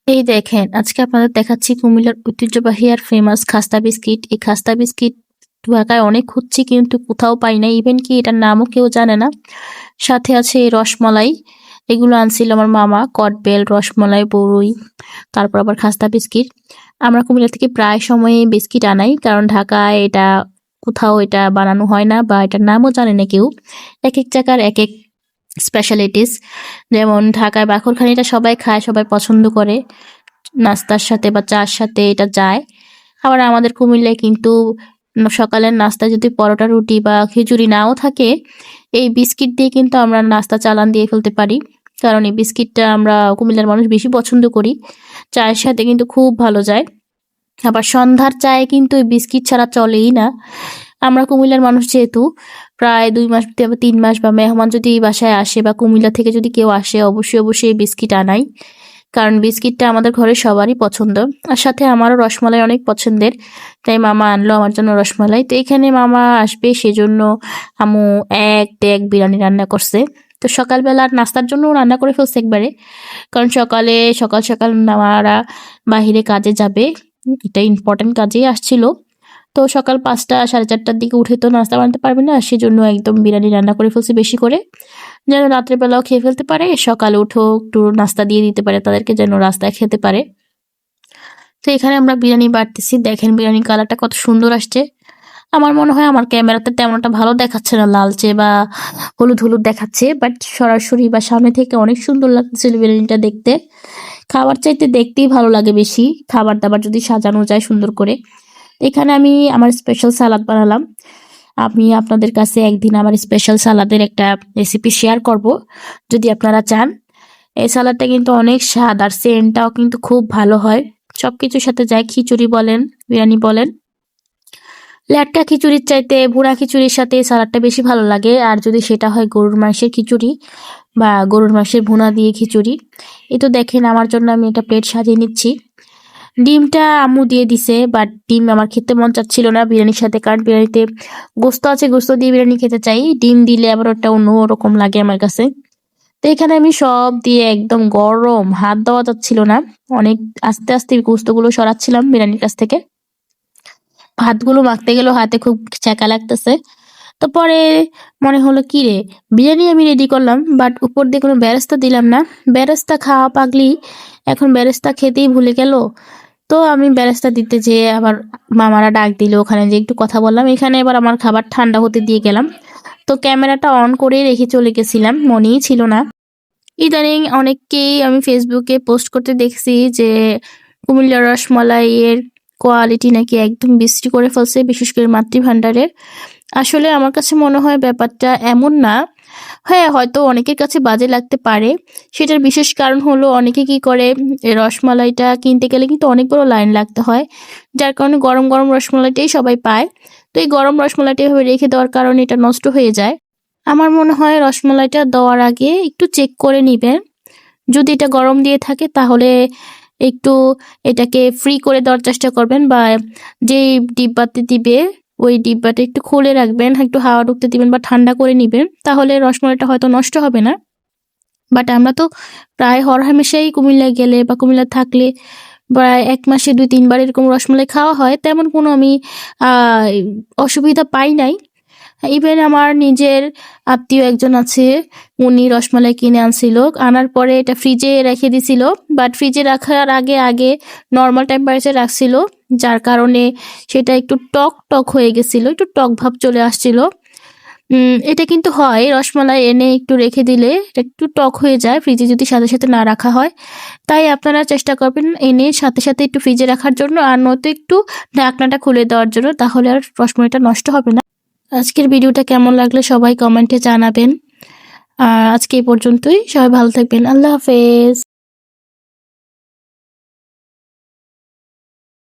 এই দেখেন, আজকে আপনাদের দেখাচ্ছি কুমিল্লার ঐতিহ্যবাহী আর ফেমাস খাস্তা বিস্কিট। এই খাস্তা বিস্কিট ঢাকায় অনেক খুঁজছি কিন্তু কোথাও পাই না। ইভেন কি এটার নামও কেউ জানে না। সাথে আছে এই রসমালাই। এগুলো আনছিল আমার মামা, কটবেল, রসমালাই, বড়ই, তারপর আবার খাস্তা বিস্কিট। আমরা কুমিল্লা থেকে প্রায় সময়ে বিস্কিট আনাই, কারণ ঢাকায় এটা কোথাও এটা বানানো হয় না বা এটার নামও জানে না কেউ। এক এক জায়গার এক এক স্পেশালিটিস। যেমন ঢাকায় বাখরখানিটা সবাই খায়, সবাই পছন্দ করে, নাস্তার সাথে বা চার সাথে এটা যায়। আবার আমাদের কুমিল্লায় কিন্তু সকালের নাস্তায় যদি পরোটা, রুটি বা খিচুড়ি নাও থাকে, এই বিস্কিট দিয়ে কিন্তু আমরা নাস্তা চালান দিয়ে ফেলতে পারি। কারণ এই বিস্কিটটা আমরা কুমিল্লার মানুষ বেশি পছন্দ করি। চায়ের সাথে কিন্তু খুব ভালো যায়। আবার সন্ধ্যার চায়ে কিন্তু এই বিস্কিট ছাড়া চলেই না। আমরা কুমিল্লার মানুষ যেহেতু প্রায় 2 মাস বা 3 মাস বা মেহমান যদি বাসায় আসে বা কুমিল্লা থেকে যদি কেউ আসে, অবশ্যই বিস্কিট আনাই। কারণ বিস্কিটটা আমাদের ঘরে সবারই পছন্দ। আর সাথে আমারও রসমালাই অনেক পছন্দের। তাই মামা আনলো আমার জন্য রসমালাই। তো এখানে মামা আসবে সেজন্য আম্মু এক ডেক বিরিয়ানি রান্না করছে। তো সকালবেলার নাস্তার জন্য রান্না করে ফেলছে একবারে। কারণ সকাল সকাল মামারা বাহিরে কাজে যাবে। এটা ইম্পর্টেন্ট কাজেই আসছিল। তো সকাল 5টা 4:30টার দিকে উঠে তো নাস্তা বানাতে পারবে না, সেজন্য একদম বিরিয়ানি রান্না করে ফেলছে বেশি করে, যেন রাত্রেবেলাও খেয়ে ফেলতে পারে, সকালে উঠেও একটু নাস্তা দিয়ে দিতে পারে তাদেরকে, যেন রাস্তায় খেতে পারে। তো এখানে আমরা বিরিয়ানি বাড়তেছি, দেখেন বিরিয়ানি কালারটা কত সুন্দর আসছে। আমার মনে হয় আমার ক্যামেরাতে তেমন একটা ভালো দেখাচ্ছে না, লালচে বা হলুদ হলুদ দেখাচ্ছে, বাট সরাসরি বা সামনে থেকে অনেক সুন্দর লাগছিল বিরিয়ানিটা দেখতে। খাবার চাইতে দেখতেই ভালো লাগে বেশি, খাবার দাবার যদি সাজানো যায় সুন্দর করে। এখানে আমি আমার স্পেশাল সালাদ বানালাম। আমি আপনাদের কাছে একদিন আমার স্পেশাল সালাদের একটা রেসিপি শেয়ার করব, যদি আপনারা চান। এই সালাদটা কিন্তু অনেক স্বাদ আর সেন্টটাও কিন্তু খুব ভালো হয়। সবকিছুর সাথে যায়, খিচুড়ি বলেন, বিরিয়ানি বলেন। ল্যাটকা খিচুড়ির চাইতে ভুনা খিচুড়ির সাথে এই সালাদটা বেশি ভালো লাগে। আর যদি সেটা হয় গরুর মাংসের খিচুড়ি বা গরুর মাংসের ভুনা দিয়ে খিচুড়ি। এই তো দেখেন আমার জন্য আমি একটা প্লেট সাজিয়ে নিচ্ছি। ডিমটা আম্মু দিয়ে দিছে, বাট ডিম আমার খেতে মন চাচ্ছিল না বিরিয়ানির সাথে, কারণ বিরিয়ানিতে গোস্ত আছে, গোস্ত দিয়ে বিরিয়ানি খেতে চাই। ডিম দিলে আবার ওটা অন্য রকম লাগে আমার কাছে। তো এখানে আমি সব দিয়ে একদম গরম, হাত দেওয়া যাচ্ছিল না। অনেক আস্তে আস্তে গোস্তগুলো সরাচ্ছিলাম বিরিয়ানির কাছ থেকে। ভাতগুলো মাখতে গেলেও হাতে খুব ছ্যাঁকা লাগতেছে। তো পরে মনে হলো কি রে, বিরিয়ানি আমি রেডি করলাম, বাট উপর দিয়ে কোনো বেরেস্তা দিলাম না। বেরেস্তা খাওয়া পাগলি এখন বেরেস্তা খেতেই ভুলে গেল। তো আমি বেরেস্তা দিতে যেয়ে আবার মামারা ডাক দিল, ওখানে যে একটু কথা বললাম। এখানে এবার আমার খাবার ঠান্ডা হতে দিয়ে গেলাম। তো ক্যামেরাটা অন করে রেখে চলে গেছিলাম, মনেই ছিল না। ইদানিং অনেককেই আমি ফেসবুকে পোস্ট করতে দেখছি যে কুমিল্লার রসমালাইয়ের কোয়ালিটি নাকি একদম বিশ্রী করে ফেলছে, বিশেষ করে মাতৃভান্ডারের। আসলে আমার কাছে মনে হয় ব্যাপারটা এমন না। হ্যাঁ, হয়তো অনেকের কাছে বাজে লাগতে পারে। সেটার বিশেষ কারণ হলো অনেকে কি করে, এই রসমালাইটা কিনতে গেলে কিন্তু অনেক বড় লাইন লাগতে হয়। যার কারণে গরম গরম রসমালাইটাই সবাই পায়। তো এই গরম রসমালাইটা এভাবে রেখে দেওয়ার কারণে এটা নষ্ট হয়ে যায়। আমার মনে হয় রসমালাইটা দেওয়ার আগে একটু চেক করে নিবেন। যদি এটা গরম দিয়ে থাকে তাহলে একটু এটাকে ফ্রি করে দেওয়ার চেষ্টা করবেন, বা যেই ডিব্বাতে দিবে ওই ডিব্বাটা একটু খুলে রাখবেন, একটু হাওয়া ঢুকতে দিবেন বা ঠান্ডা করে নিবেন, তাহলে রসমালাইটা হয়তো নষ্ট হবে না। বাট আমরা তো প্রায় হরহামেশাই কুমিল্লায় গেলে বা কুমিল্লা থাকলে প্রায় 1 মাসে 2-3 বার এরকম রসমালাই খাওয়া হয়, তেমন কোনো আমি আহ অসুবিধা পাই নাই। ইভেন আমার নিজের আত্মীয় একজন আছে, উনি রসমালাই কিনে আনছিল, আনার পরে এটা ফ্রিজে রেখে দিছিল। বাট ফ্রিজে রাখার আগে আগে নর্মাল টেম্পারেচার রাখছিল, যার কারণে সেটা একটু টক টক হয়ে গেছিল, একটু টক ভাব চলে আসছিল। এটা কিন্তু হয়, রসমালাই এনে একটু রেখে দিলে এটা একটু টক হয়ে যায় ফ্রিজে যদি সাথে সাথে না রাখা হয়। তাই আপনারা চেষ্টা করবেন এনে সাথে সাথে একটু ফ্রিজে রাখার জন্য, আর নয়তো একটু ঢাকনাটা খুলে দেওয়ার জন্য, তাহলে আর রসমালাইটা নষ্ট হবে না। আজকের ভিডিওটা কেমন লাগলো সবাই কমেন্টে জানাবেন। আর আজকে এই পর্যন্তই, সবাই ভালো থাকবেন, আল্লাহ হাফেজ।